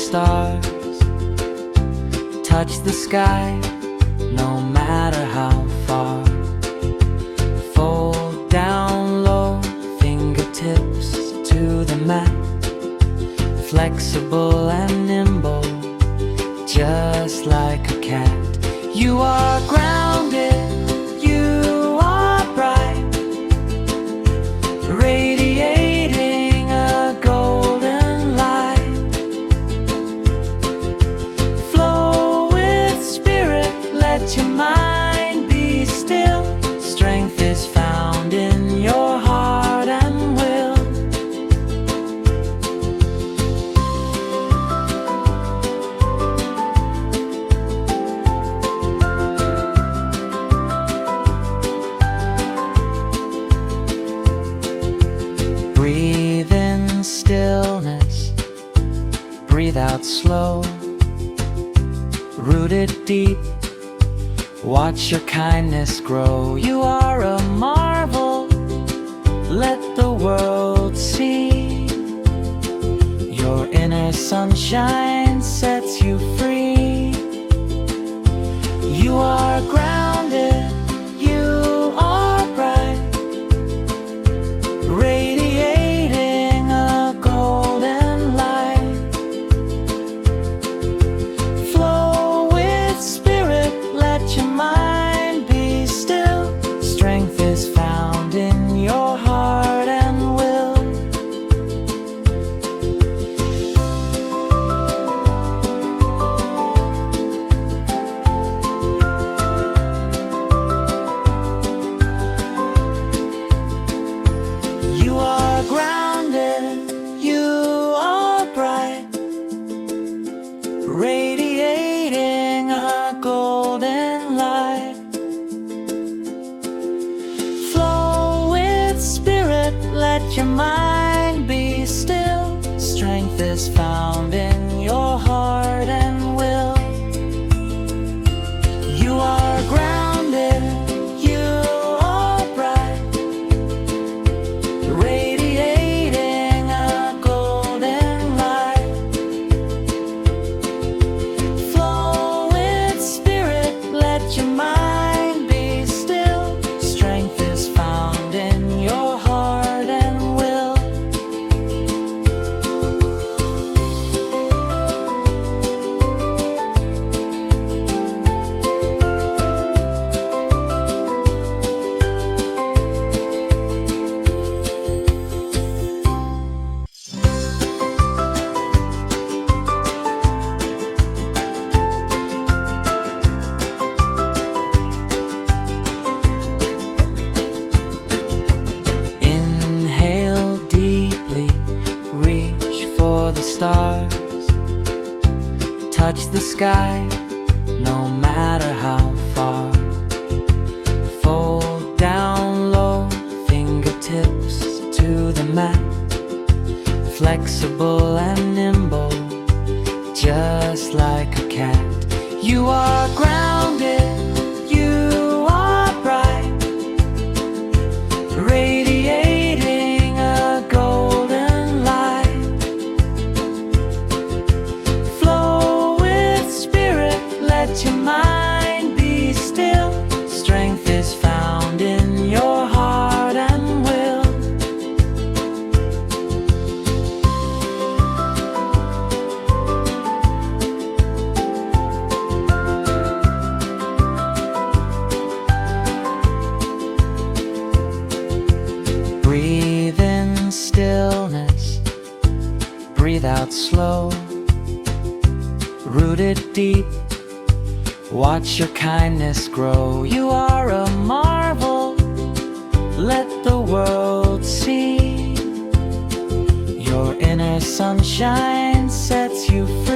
stars, touch the sky, no matter how far. Fold down low, fingertips to the mat, flexible and nimble, just like a cat. You are grounded, you are bright, radiating a golden light. Flow with spirit, let your mind be still. Strength is found in your heart and will. Breathe in stillness, breathe out slow. Rooted deep, watch your kindness grow. You are a marvel, let the world see. Your inner sunshine sets you free. You are grounded, you are bright, radiating a golden light. Flow with spirit, let your mind be still. Strength is found in your heart and will. You are grounded, you are bright, radiating a golden light. Flow with spirit, let your mind be still. Strength is found in your heart and will. You are grounded, you are bright, radiating a golden light. Flow with spirit, let your mind be still. Strength is found in your heart and will. Inhale deeply, reach for the stars, touch the sky, no matter how far. Fold down low, fingertips to the mat, flexible and nimble, just like a cat. You are grounded, you are bright, radiating a golden light. Flow with spirit, let your mind be still. Strength is found in your heart and will. Breathe in stillness, breathe out slow. Rooted deep, watch your kindness grow. You are a marvel, let the world see. Your inner sunshine sets you free.